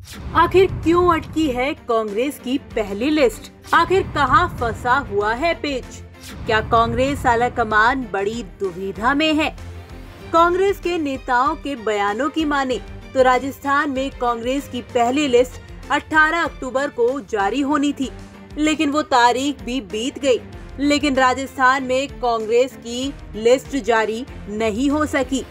आखिर क्यों अटकी है कांग्रेस की पहली लिस्ट? आखिर कहां फंसा हुआ है पेच? क्या कांग्रेस आलाकमान बड़ी दुविधा में है? कांग्रेस के नेताओं के बयानों की माने तो राजस्थान में कांग्रेस की पहली लिस्ट 18 अक्टूबर को जारी होनी थी, लेकिन वो तारीख भी बीत गई। लेकिन राजस्थान में कांग्रेस की लिस्ट जारी नहीं हो सकी।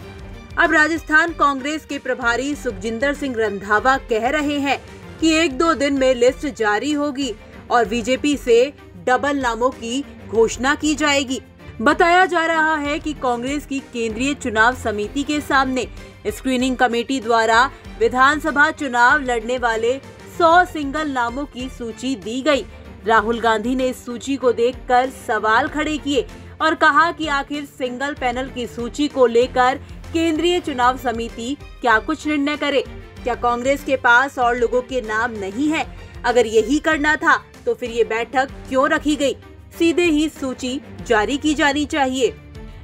अब राजस्थान कांग्रेस के प्रभारी सुखजिंदर सिंह रंधावा कह रहे हैं कि 1-2 दिन में लिस्ट जारी होगी और बीजेपी से डबल नामों की घोषणा की जाएगी। बताया जा रहा है कि कांग्रेस की केंद्रीय चुनाव समिति के सामने स्क्रीनिंग कमेटी द्वारा विधानसभा चुनाव लड़ने वाले 100 सिंगल नामों की सूची दी गई। राहुल गांधी ने इस सूची को देखकर सवाल खड़े किए और कहा कि आखिर सिंगल पैनल की सूची को लेकर केंद्रीय चुनाव समिति क्या कुछ निर्णय करे? क्या कांग्रेस के पास और लोगों के नाम नहीं है? अगर यही करना था तो फिर ये बैठक क्यों रखी गई? सीधे ही सूची जारी की जानी चाहिए।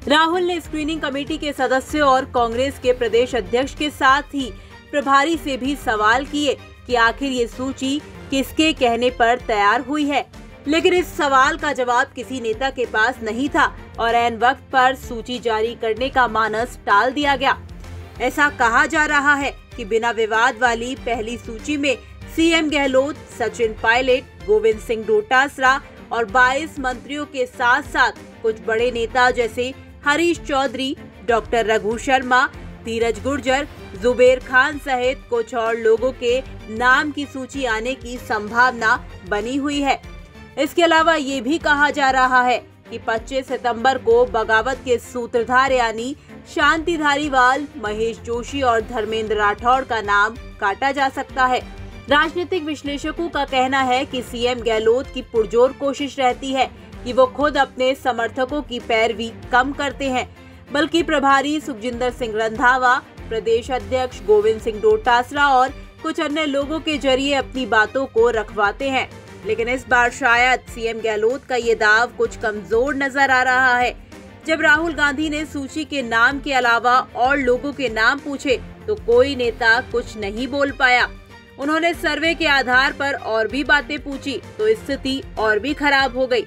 राहुल ने स्क्रीनिंग कमेटी के सदस्यों और कांग्रेस के प्रदेश अध्यक्ष के साथ ही प्रभारी से भी सवाल किए कि आखिर ये सूची किसके कहने पर तैयार हुई है, लेकिन इस सवाल का जवाब किसी नेता के पास नहीं था और ऐन वक्त पर सूची जारी करने का मानस टाल दिया गया। ऐसा कहा जा रहा है कि बिना विवाद वाली पहली सूची में सीएम गहलोत, सचिन पायलट, गोविंद सिंह डोटासरा और 22 मंत्रियों के साथ साथ कुछ बड़े नेता जैसे हरीश चौधरी, डॉक्टर रघु शर्मा, धीरज गुर्जर, जुबेर खान सहित कुछ और लोगों के नाम की सूची आने की संभावना बनी हुई है। इसके अलावा ये भी कहा जा रहा है कि 25 सितंबर को बगावत के सूत्रधार यानी शांति धारीवाल, महेश जोशी और धर्मेंद्र राठौड़ का नाम काटा जा सकता है। राजनीतिक विश्लेषकों का कहना है कि सीएम गहलोत की पुरजोर कोशिश रहती है कि वो खुद अपने समर्थकों की पैरवी कम करते हैं, बल्कि प्रभारी सुखजिंदर सिंह रंधावा, प्रदेश अध्यक्ष गोविंद सिंह डोटासरा और कुछ अन्य लोगों के जरिए अपनी बातों को रखवाते हैं। लेकिन इस बार शायद सीएम गहलोत का ये दाव कुछ कमजोर नजर आ रहा है। जब राहुल गांधी ने सूची के नाम के अलावा और लोगों के नाम पूछे तो कोई नेता कुछ नहीं बोल पाया। उन्होंने सर्वे के आधार पर और भी बातें पूछी तो स्थिति और भी खराब हो गई।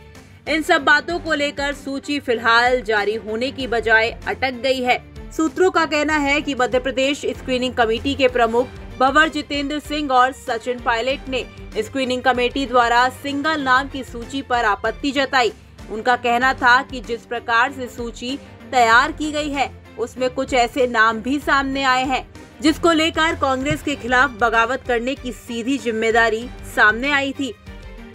इन सब बातों को लेकर सूची फिलहाल जारी होने की बजाय अटक गई है। सूत्रों का कहना है कि मध्य प्रदेश स्क्रीनिंग कमेटी के प्रमुख भंवर जितेंद्र सिंह और सचिन पायलट ने स्क्रीनिंग कमेटी द्वारा सिंगल नाम की सूची पर आपत्ति जताई। उनका कहना था कि जिस प्रकार से सूची तैयार की गई है उसमें कुछ ऐसे नाम भी सामने आए हैं जिसको लेकर कांग्रेस के खिलाफ बगावत करने की सीधी जिम्मेदारी सामने आई थी।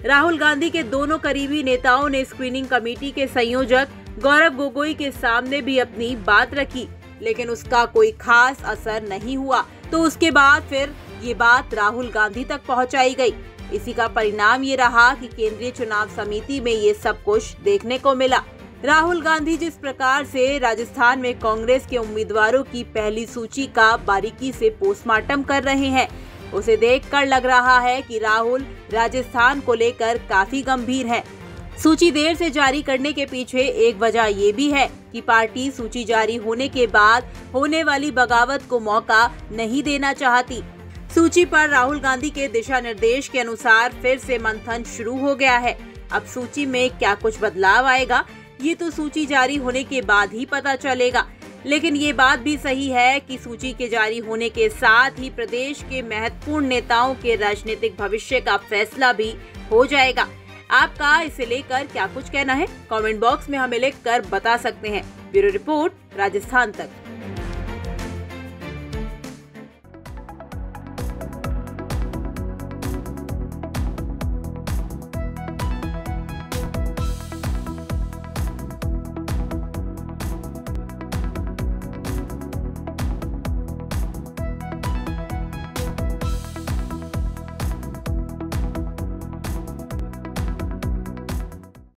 राहुल गांधी के दोनों करीबी नेताओं ने स्क्रीनिंग कमेटी के संयोजक गौरव गोगोई के सामने भी अपनी बात रखी, लेकिन उसका कोई खास असर नहीं हुआ। तो उसके बाद फिर ये बात राहुल गांधी तक पहुंचाई गई। इसी का परिणाम ये रहा कि केंद्रीय चुनाव समिति में ये सब कुछ देखने को मिला। राहुल गांधी जिस प्रकार से राजस्थान में कांग्रेस के उम्मीदवारों की पहली सूची का बारीकी से पोस्टमार्टम कर रहे हैं, उसे देखकर लग रहा है कि राहुल राजस्थान को लेकर काफी गंभीर हैं। सूची देर से जारी करने के पीछे एक वजह ये भी है कि पार्टी सूची जारी होने के बाद होने वाली बगावत को मौका नहीं देना चाहती। सूची पर राहुल गांधी के दिशा निर्देश के अनुसार फिर से मंथन शुरू हो गया है। अब सूची में क्या कुछ बदलाव आएगा ये तो सूची जारी होने के बाद ही पता चलेगा। लेकिन ये बात भी सही है कि सूची के जारी होने के साथ ही प्रदेश के महत्वपूर्ण नेताओं के राजनीतिक भविष्य का फैसला भी हो जाएगा। आपका इसे लेकर क्या कुछ कहना है? कमेंट बॉक्स में हमें लिखकर बता सकते हैं। ब्यूरो रिपोर्ट, राजस्थान तक।